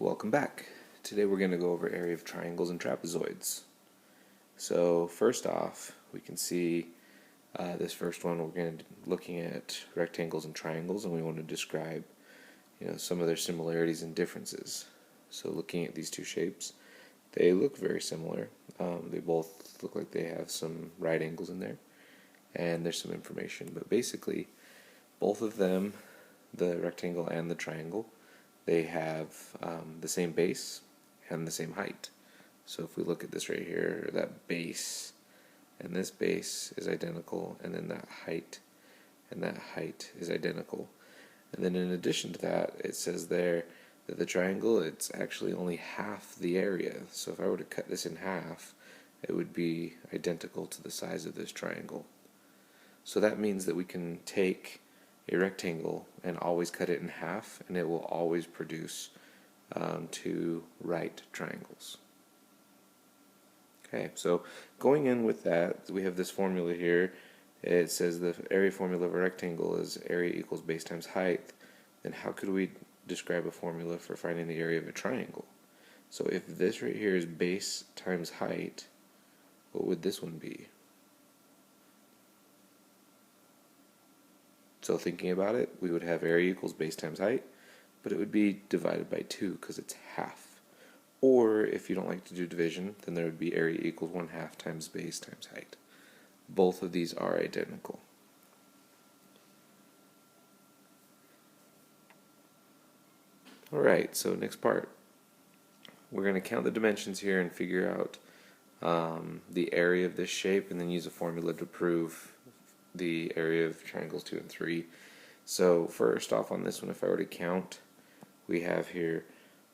Welcome back. Today we're going to go over area of triangles and trapezoids. So first off, we can see this first one. We're going to be looking at rectangles and triangles, and we want to describe, some of their similarities and differences. So looking at these two shapes, they look very similar. They both look like they have some right angles in there, and there's some information. But basically, both of them, the rectangle and the triangle, they have the same base and the same height. So if we look at this right here, that base and this base is identical, and then that height and that height is identical. And then in addition to that, it says there that the triangle, it's actually only half the area. So if I were to cut this in half, it would be identical to the size of this triangle. So that means that we can take a rectangle and always cut it in half, and it will always produce two right triangles. Okay, so going in with that, we have this formula here. It says the area formula of a rectangle is area equals base times height. Then how could we describe a formula for finding the area of a triangle? So if this right here is base times height, what would this one be? So thinking about it, we would have area equals base times height, but it would be divided by 2 because it's half. Or if you don't like to do division, then there would be area equals 1/2 times base times height. Both of these are identical. Alright, so next part. We're going to count the dimensions here and figure out the area of this shape, and then use a formula to prove the area of triangles 2 and 3. So first off on this one, if I were to count, we have here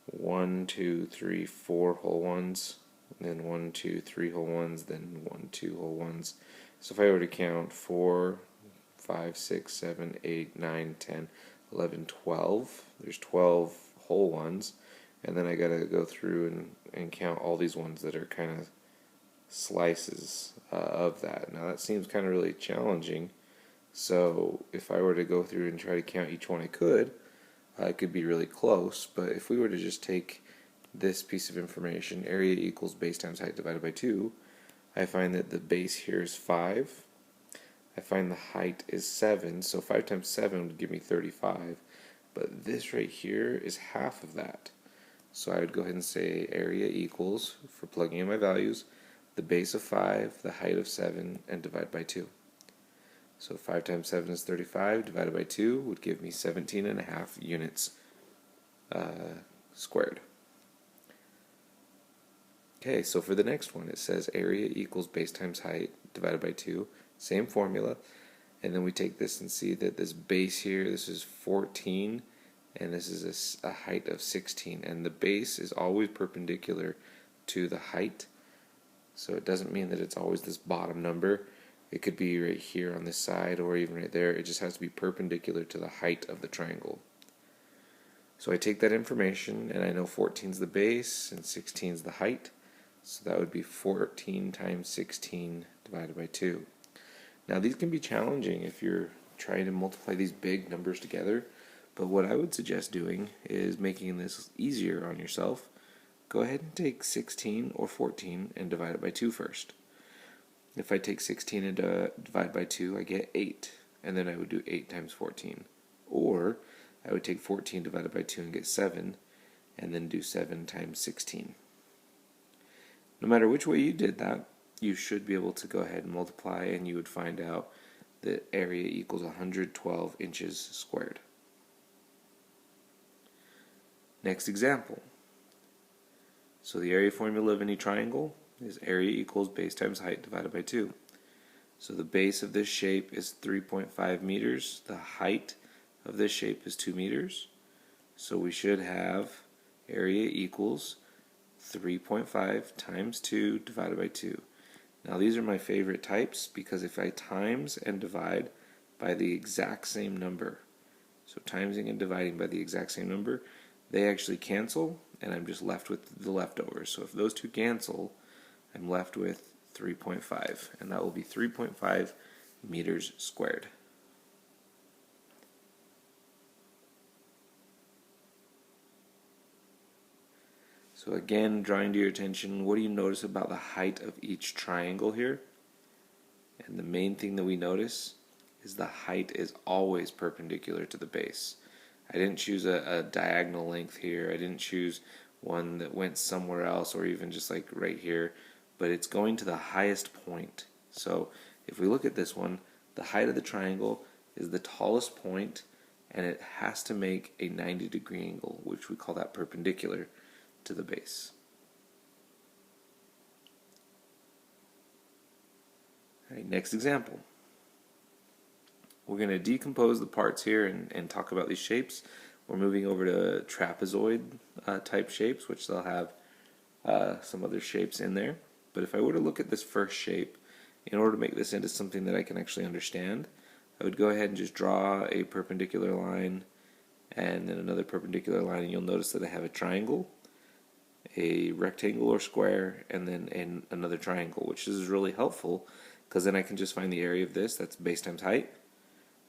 1, 2, 3, 4 whole ones, then 1, 2, 3 whole ones, then 1, 2 whole ones. So if I were to count 4, 5, 6, 7, 8, 9, 10, 11, 12, there's 12 whole ones, and then I gotta go through and count all these ones that are kind of slices of that. Now that seems kind of really challenging, so if I were to go through and try to count each one, I could. It could be really close, but if we were to just take this piece of information, area equals base times height divided by 2, I find that the base here is 5. I find the height is 7, so 5 times 7 would give me 35, but this right here is half of that. So I would go ahead and say area equals, for plugging in my values, the base of 5, the height of 7, and divide by 2. So 5 times 7 is 35, divided by 2 would give me 17.5 units squared. Okay, so for the next one, it says area equals base times height divided by 2, same formula, and then we take this and see that this base here, this is 14, and this is a height of 16, and the base is always perpendicular to the height. So it doesn't mean that it's always this bottom number. It could be right here on this side or even right there. It just has to be perpendicular to the height of the triangle. So I take that information, and I know 14 is the base and 16 is the height. So that would be 14 times 16 divided by 2. Now these can be challenging if you're trying to multiply these big numbers together, but what I would suggest doing is making this easier on yourself. Go ahead and take 16 or 14 and divide it by 2 first. If I take 16 and divide by 2, I get 8, and then I would do 8 times 14. Or I would take 14 divided by 2 and get 7, and then do 7 times 16. No matter which way you did that, you should be able to go ahead and multiply, and you would find out that area equals 112 inches squared. Next example. So the area formula of any triangle is area equals base times height divided by 2. So the base of this shape is 3.5 meters. The height of this shape is 2 meters. So we should have area equals 3.5 times 2 divided by 2. Now these are my favorite types because if I times and divide by the exact same number, so timesing and dividing by the exact same number, they actually cancel, and I'm just left with the leftovers. So if those two cancel, I'm left with 3.5, and that will be 3.5 meters squared. So again, drawing to your attention, what do you notice about the height of each triangle here? And the main thing that we notice is the height is always perpendicular to the base. I didn't choose a diagonal length here. I didn't choose one that went somewhere else or even just like right here, but it's going to the highest point. So if we look at this one, the height of the triangle is the tallest point, and it has to make a 90-degree angle, which we call that perpendicular to the base. All right, next example. We're going to decompose the parts here and talk about these shapes. We're moving over to trapezoid type shapes, which they'll have some other shapes in there. But if I were to look at this first shape, in order to make this into something that I can actually understand, I would go ahead and just draw a perpendicular line and then another perpendicular line, and you'll notice that I have a triangle, a rectangle or square, and then another triangle, which is really helpful because then I can just find the area of this, that's base times height,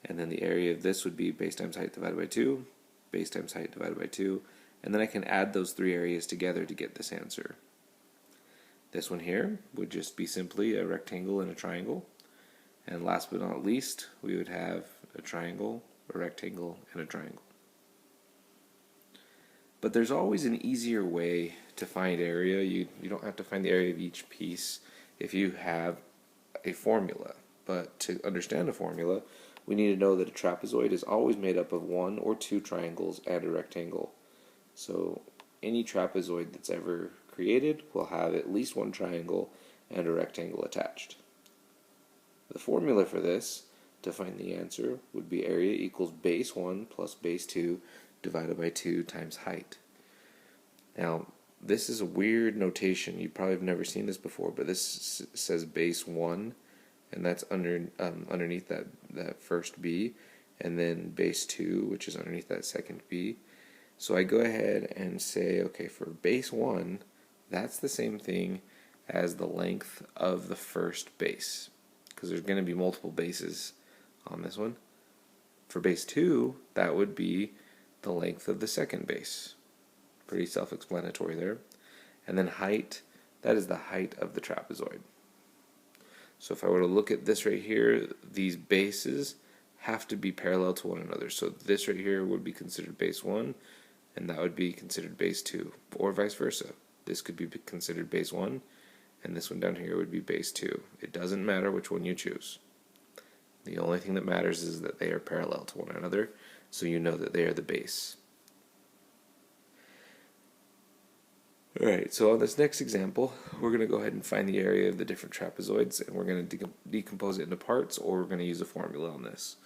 and then the area of this would be base times height divided by 2, base times height divided by 2, and then I can add those three areas together to get this answer. This one here would just be simply a rectangle and a triangle, and last but not least, we would have a triangle, a rectangle, and a triangle. But there's always an easier way to find area. You don't have to find the area of each piece if you have a formula. But to understand a formula, we need to know that a trapezoid is always made up of one or two triangles and a rectangle. So any trapezoid that's ever created will have at least one triangle and a rectangle attached. The formula for this, to find the answer, would be area equals base 1 plus base 2 divided by 2 times height. Now, this is a weird notation. You probably have never seen this before, but this says base 1, and that's underneath that first B, and then base 2, which is underneath that second B. So I go ahead and say, okay, for base 1, that's the same thing as the length of the first base, because there's going to be multiple bases on this one. For base 2, that would be the length of the second base. Pretty self-explanatory there. And then height, that is the height of the trapezoid. So if I were to look at this right here, these bases have to be parallel to one another. So this right here would be considered base 1, and that would be considered base 2, or vice versa. This could be considered base 1, and this one down here would be base 2. It doesn't matter which one you choose. The only thing that matters is that they are parallel to one another, so you know that they are the base. Alright, so on this next example, we're going to go ahead and find the area of the different trapezoids, and we're going to decompose it into parts, or we're going to use a formula on this.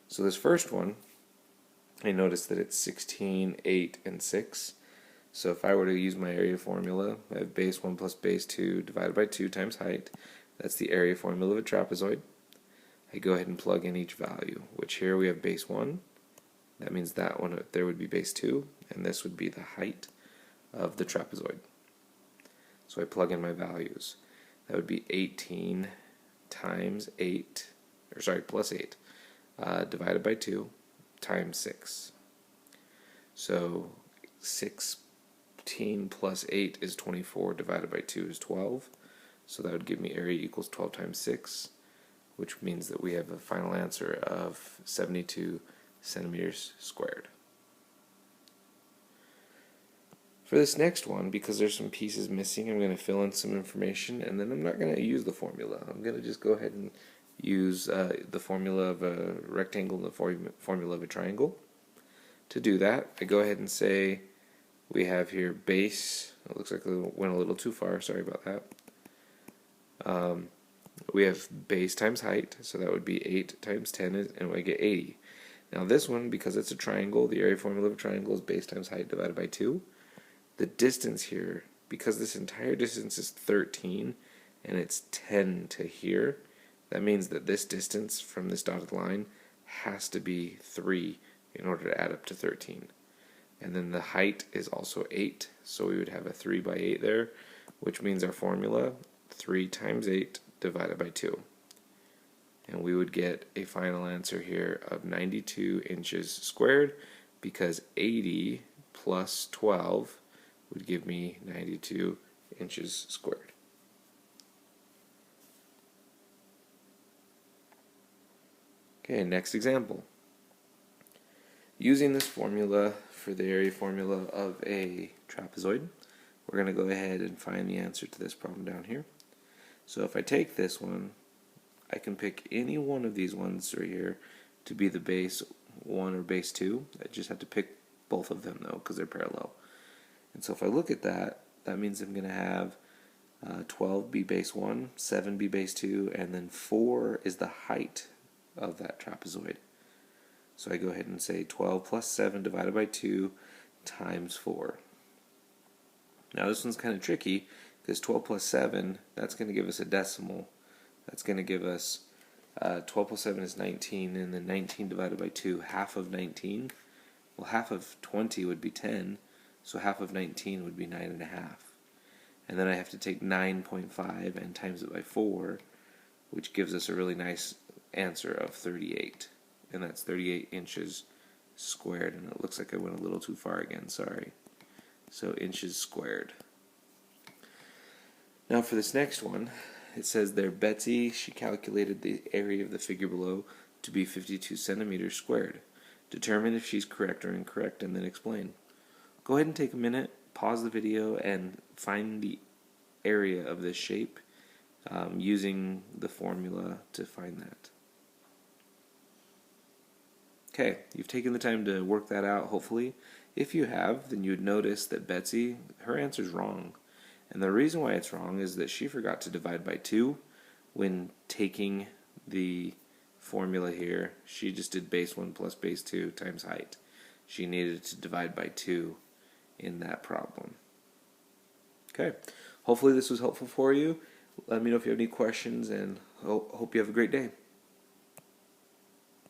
So this first one, I notice that it's 16, 8, and 6. So if I were to use my area formula, I have base 1 plus base 2 divided by 2 times height. That's the area formula of a trapezoid. I go ahead and plug in each value, which here we have base 1. That means that one there would be base 2, and this would be the height of the trapezoid. So I plug in my values. That would be 18 times 8, plus 8, divided by 2 times 6. So 16 plus 8 is 24, divided by 2 is 12. So that would give me area equals 12 times 6, which means that we have a final answer of 72 centimeters squared. For this next one, because there's some pieces missing, I'm going to fill in some information, and then I'm not going to use the formula. I'm going to just go ahead and use the formula of a rectangle and the formula of a triangle. To do that, I go ahead and say we have here base. It looks like I went a little too far, sorry about that. We have base times height, so that would be 8 times 10, and we get 80. Now this one, because it's a triangle, the area formula of a triangle is base times height divided by 2. The distance here, because this entire distance is 13 and it's 10 to here, that means that this distance from this dotted line has to be 3 in order to add up to 13. And then the height is also 8, so we would have a 3 by 8 there, which means our formula, 3 times 8 divided by 2. And we would get a final answer here of 92 inches squared, because 80 plus 12 would give me 92 inches squared. Okay, next example. Using this formula for the area formula of a trapezoid, we're going to go ahead and find the answer to this problem down here. So if I take this one, I can pick any one of these ones right here to be the base 1 or base 2. I just have to pick both of them though because they're parallel. And so if I look at that, that means I'm going to have 12 be base 1, 7 be base 2, and then 4 is the height of that trapezoid. So I go ahead and say 12 plus 7 divided by 2 times 4. Now this one's kind of tricky because 12 plus 7, that's going to give us a decimal. That's going to give us 12 plus 7 is 19, and then 19 divided by 2, half of 19. Well, half of 20 would be 10, so half of 19 would be 9.5. And then I have to take 9.5 and times it by 4, which gives us a really nice answer of 38. And that's 38 inches squared, and it looks like I went a little too far again, sorry. So inches squared. Now for this next one, it says there Betsy, she calculated the area of the figure below to be 52 centimeters squared. Determine if she's correct or incorrect and then explain. Go ahead and take a minute, pause the video, and find the area of this shape using the formula to find that. Okay, you've taken the time to work that out, hopefully. If you have, then you would notice that Betsy, her answer is wrong. And the reason why it's wrong is that she forgot to divide by 2 when taking the formula here. She just did base 1 plus base 2 times height. She needed to divide by 2 in that problem. Okay, hopefully this was helpful for you. Let me know if you have any questions, and hope you have a great day.